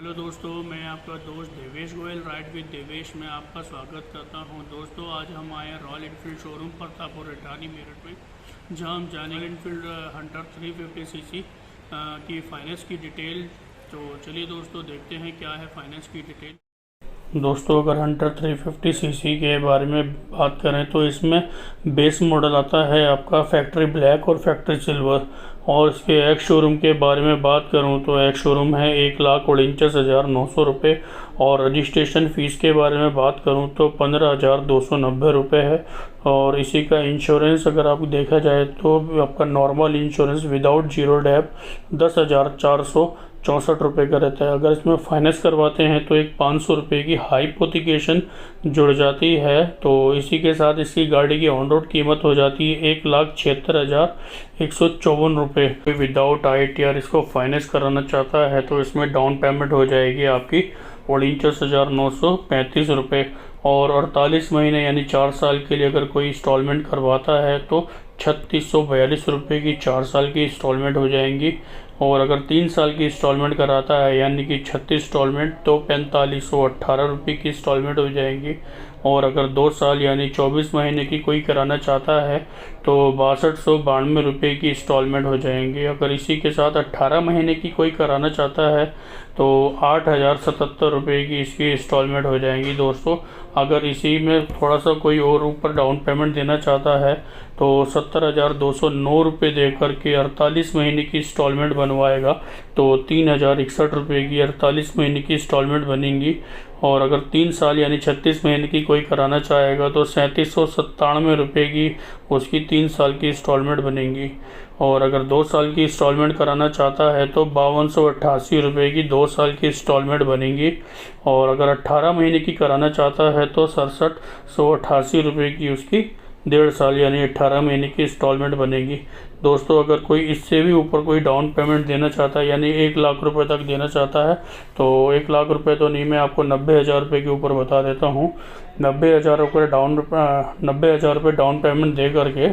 Hello दोस्तों, मैं आपका दोस्त देवेश गोयल राइड विद देवेश में आपका स्वागत करता हूं। दोस्तों, आज हम आए हैं रॉयल इनफील्ड शोरूम पर तापुर अटानी मेरठ में, जहां हम जानेंगे इनफील्ड हंटर 350 सीसी की फाइनेंस की डिटेल। तो चलिए दोस्तों, देखते हैं क्या है फाइनेंस की डिटेल। दोस्तों, अगर हंटर 350 सीसी के बारे में बात करें तो इसमें बेस मॉडल आता है आपका फैक्ट्री ब्लैक और फैक्ट्री सिल्वर। और इसके एक्स शोरूम के बारे में बात करूं तो एक्स शोरूम है 1,49,900 रुपये। और रजिस्ट्रेशन फ़ीस के बारे में बात करूं तो 15,290 रुपये है। और इसी का इंश्योरेंस अगर आप देखा जाए तो आपका normal insurance without zero dep 10,464 रुपये का रहता है। अगर इसमें फाइनेंस करवाते हैं तो एक 500 रुपये की हाइपोथिकेशन जुड़ जाती है। तो इसी के साथ इसकी गाड़ी की ऑन रोड कीमत हो जाती है 1,76,154 रुपये। विदाउट ITR इसको फाइनेंस कराना चाहता है तो इसमें डाउन पेमेंट हो जाएगी आपकी 49,935 रुपये। और 48 महीने यानी 4 साल के लिए अगर कोई इंस्टॉलमेंट करवाता है तो 3,642 रुपये की 4 साल की इंस्टॉलमेंट हो जाएंगी। और अगर 3 साल की इंस्टॉलमेंट कराता है यानी कि 36 इंस्टॉलमेंट तो 4518 रुपये की इंस्टॉलमेंट हो जाएंगी। और अगर 2 साल यानी 24 महीने की कोई कराना चाहता है तो 6292 रुपये की इंस्टॉलमेंट हो जाएंगी। अगर इसी के साथ 18 महीने की कोई कराना चाहता है तो 8,077 रुपये की इसकी इंस्टॉलमेंट हो जाएंगी। दोस्तों, अगर इसी में थोड़ा सा कोई और ऊपर डाउन पेमेंट देना चाहता है तो 70,209 रुपये दे करके 48 महीने की इंस्टॉलमेंट बनवाएगा तो 3,061 रुपये की 48 महीने की इंस्टॉलमेंट बनेंगी। और अगर 3 साल यानी 36 महीने की कोई कराना चाहेगा तो 3797 रुपये की उसकी 3 साल की इंस्टॉलमेंट बनेंगी। और अगर 2 साल की इंस्टॉलमेंट कराना चाहता है तो 5288 रुपये की 2 साल की इंस्टॉलमेंट बनेंगी। और अगर 18 महीने की कराना चाहता है तो 6788 रुपये की उसकी 1.5 साल यानी 18 महीने की इंस्टॉलमेंट बनेगी। दोस्तों, अगर कोई इससे भी ऊपर कोई डाउन पेमेंट देना चाहता है यानी 1 लाख रुपए तक देना चाहता है तो 1 लाख रुपए तो नहीं, मैं आपको 90,000 रुपये के ऊपर बता देता हूँ। 90,000 रुपये डाउन पेमेंट दे करके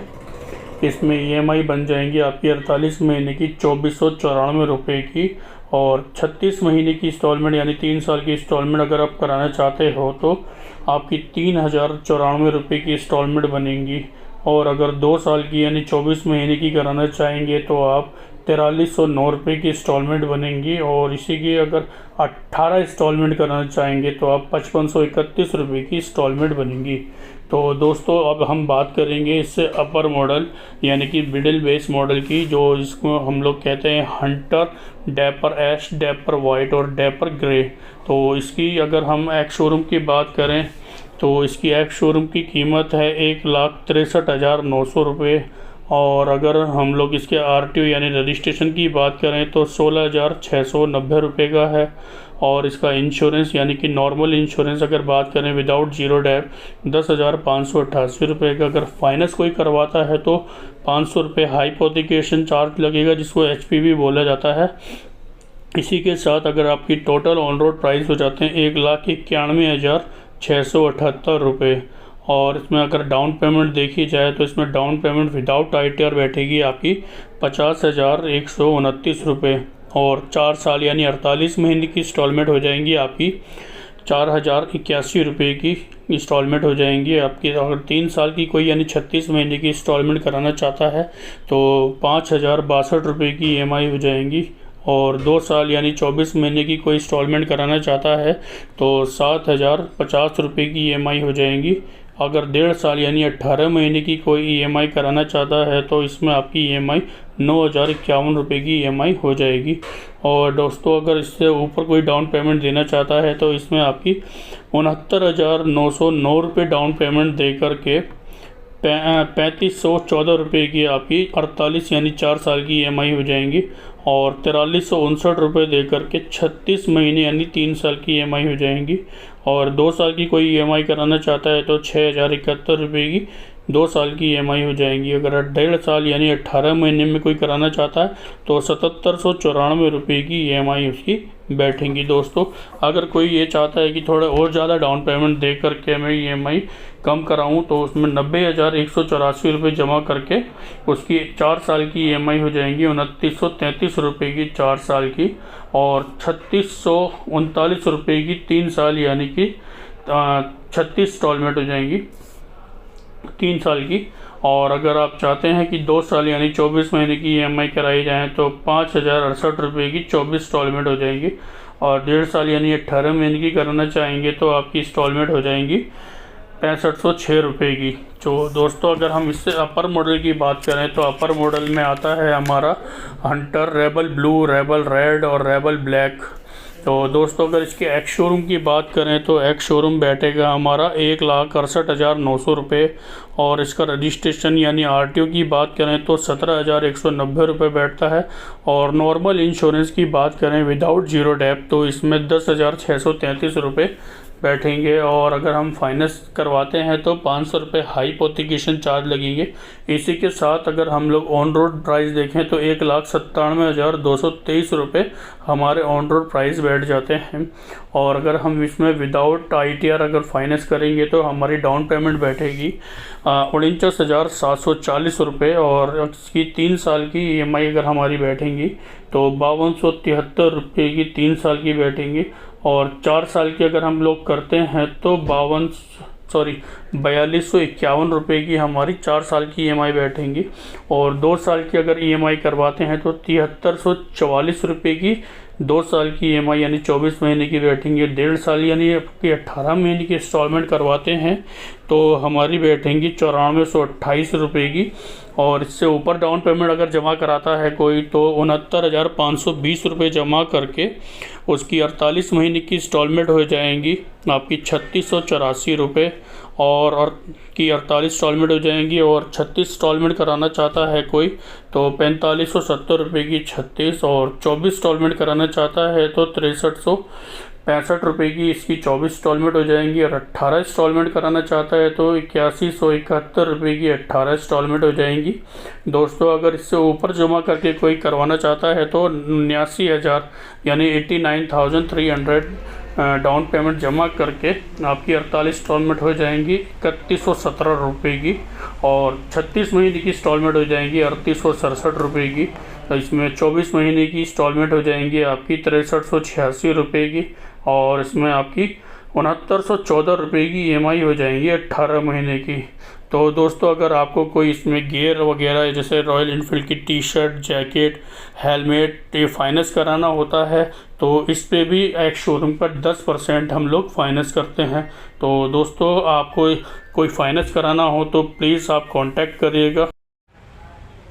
इसमें EMI बन जाएंगी आपकी 48 महीने की 2,494 रुपये की। और 36 महीने की इंस्टॉलमेंट यानी 3 साल की इंस्टॉलमेंट अगर आप कराना चाहते हो तो आपकी 3,094 रुपये की इंस्टॉलमेंट बनेंगी। और अगर 2 साल की यानी 24 महीने की कराना चाहेंगे तो आप 4,309 रुपये की इंस्टॉलमेंट बनेंगी। और इसी की अगर 18 इंस्टॉलमेंट कराना चाहेंगे तो आप 5,531 रुपये की इंस्टॉलमेंट बनेंगी। तो दोस्तों, अब हम बात करेंगे इससे अपर मॉडल यानी कि मिडिल बेस मॉडल की, जो इसको हम लोग कहते हैं हंटर डैपर ऐश, डैपर वाइट और डैपर ग्रे। तो इसकी अगर हम एक्स शोरूम की बात करें तो इसकी एक्स शोरूम की कीमत है 1,63,900 रुपये। और अगर हम लोग इसके RTO यानी रजिस्ट्रेशन की बात करें तो 16,690 रुपये का है। और इसका इंश्योरेंस यानी कि नॉर्मल इंश्योरेंस अगर बात करें विदाउट जीरो डैप 10,588 रुपये का। अगर फाइनेंस कोई करवाता है तो 500 रुपये हाइपोथिकेशन चार्ज लगेगा, जिसको HPV बोला जाता है। इसी के साथ अगर आपकी टोटल ऑन रोड प्राइस हो जाते हैं 1,91,678 रुपये। और इसमें अगर डाउन पेमेंट देखी जाए तो इसमें डाउन पेमेंट विदाउट ITR बैठेगी आपकी 50,129 रुपये। और 4 साल यानी 48 महीने की इंस्टॉलमेंट हो जाएंगी आपकी 4,081 रुपये की इंस्टॉलमेंट हो जाएंगी आपकी। अगर 3 साल की कोई यानी 36 महीने की इंस्टॉलमेंट कराना चाहता है तो 5,062 रुपये की EMI हो जाएंगी। और 2 साल यानी 24 महीने की कोई इंस्टॉलमेंट कराना चाहता है तो 7,050 रुपये की EMI हो जाएंगी। अगर 1.5 साल यानी 18 महीने की कोई EMI कराना चाहता है तो इसमें आपकी EMI 9,051 रुपये की EMI हो जाएगी। और दोस्तों, अगर इससे ऊपर कोई डाउन पेमेंट देना चाहता है तो इसमें आपकी 69,909 रुपये डाउन पेमेंट दे करके 3,514 रुपये की आपकी 48 यानी 4 साल की EMI हो जाएंगी। और 4,359 रुपये दे करके 36 महीने यानी 3 साल की EMI हो जाएंगी। और 2 साल की कोई EMI कराना चाहता है तो 6,071 रुपये की 2 साल की EMI हो जाएंगी। अगर 1.5 साल यानी 18 महीने में कोई कराना चाहता है तो 7,794 रुपये की EMI उसकी बैठेंगी। दोस्तों, अगर कोई ये चाहता है कि थोड़ा और ज़्यादा डाउन पेमेंट दे करके मैं EMI कम कराऊं तो उसमें 90,184 रुपये जमा करके उसकी 4 साल की EMI हो जाएंगी 2,933 रुपये की 4 साल की। और 3639 की 3 साल यानी कि 36 इंस्टॉलमेंट हो जाएंगी 3 साल की। और अगर आप चाहते हैं कि 2 साल यानी 24 महीने की EMI कराई जाए तो 5068 रुपये की 24 इंस्टॉलमेंट हो जाएंगी। और 1.5 साल यानी 18 महीने की कराना चाहेंगे तो आपकी इंस्टॉलमेंट हो जाएंगी 6506 रुपये की। तो दोस्तों अगर हम इससे अपर मॉडल की बात करें तो अपर मॉडल में आता है हमारा Hunter, rebel blue, rebel red और रेबल ब्लैक। तो दोस्तों अगर इसके एक्स शोरूम की बात करें तो एक्स शोरूम बैठेगा हमारा 1,68,900 रुपये। और इसका रजिस्ट्रेशन यानी RTO की बात करें तो 17,190 रुपये बैठता है। और नॉर्मल इंश्योरेंस की बात करें विदाउट जीरो डेप तो इसमें 10,633 रुपये बैठेंगे। और अगर हम फाइनेंस करवाते हैं तो 500 रुपये हाईपोथिकेशन चार्ज लगेंगे। इसी के साथ अगर हम लोग ऑन रोड प्राइस देखें तो 1,97,223 रुपये हमारे ऑन रोड प्राइस बैठ जाते हैं। और अगर हम इसमें विदाउट ITR अगर फाइनेंस करेंगे तो हमारी डाउन पेमेंट बैठेगी 49,740 रुपये। और इसकी 3 साल की EMI अगर हमारी बैठेंगी तो 5273 रुपये की 3 साल की बैठेंगी। और 4 साल की अगर हम लोग करते हैं तो 4251 रुपये की हमारी 4 साल की EMI बैठेंगी। और 2 साल की अगर EMI करवाते हैं तो 7344 रुपये की 2 साल की EMI यानी 24 महीने की बैठेंगी। 1.5 साल यानी आपकी 18 महीने की इंस्टॉलमेंट करवाते हैं तो हमारी बैठेंगी 9428 रुपये की। और इससे ऊपर डाउन पेमेंट अगर जमा कराता है कोई तो 69,520 रुपये जमा करके उसकी 48 महीने की इंस्टॉलमेंट हो जाएंगी आपकी 3684 रुपये। और की 48 इंस्टॉलमेंट हो जाएंगी। और 36 इंस्टॉलमेंट कराना चाहता है कोई तो 4570 रुपये की 36। और 24 इंस्टॉलमेंट कराना चाहता है तो 6365 रुपये की इसकी 24 इंस्टॉलमेंट हो जाएंगी। और 18 इंस्टॉलमेंट कराना चाहता है तो 8171 रुपये की 18 इंस्टॉलमेंट हो जाएंगी। दोस्तों अगर इससे ऊपर जमा करके कोई करवाना चाहता है तो 79,000 यानी 89,300 डाउन पेमेंट जमा करके आपकी 48 इंस्टॉलमेंट हो जाएंगी 3117 रुपये की। और 36 महीने की इंस्टॉलमेंट हो जाएंगी 3867 रुपये की। तो इसमें 24 महीने की इंस्टॉलमेंट हो जाएंगी आपकी 6386 रुपये की। और इसमें आपकी 6914 रुपये की EMI हो जाएंगी 18 महीने की। तो दोस्तों अगर आपको कोई इसमें गियर वगैरह जैसे रॉयल इनफील्ड की टी-शर्ट, जैकेट, हेलमेट ये फाइनेंस कराना होता है तो इस पे भी एक्स शोरूम पर 10% हम लोग फाइनेंस करते हैं। तो दोस्तों आपको कोई फाइनेंस कराना हो तो प्लीज़ आप कांटेक्ट करिएगा।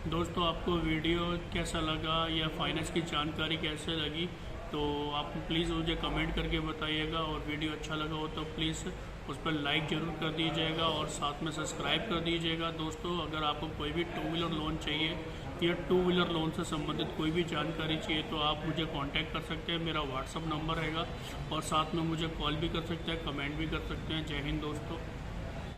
दोस्तों आपको वीडियो कैसा लगा या फाइनेंस की जानकारी कैसे लगी तो आप प्लीज़ मुझे कमेंट करके बताइएगा। और वीडियो अच्छा लगा हो तो प्लीज़ उस पर लाइक ज़रूर कर दीजिएगा और साथ में सब्सक्राइब कर दीजिएगा। दोस्तों अगर आपको कोई भी 2 व्हीलर लोन चाहिए या 2 व्हीलर लोन से संबंधित कोई भी जानकारी चाहिए तो आप मुझे कांटेक्ट कर सकते हैं। मेरा व्हाट्सअप नंबर रहेगा और साथ में मुझे कॉल भी कर सकते हैं, कमेंट भी कर सकते हैं। जय हिंद दोस्तों।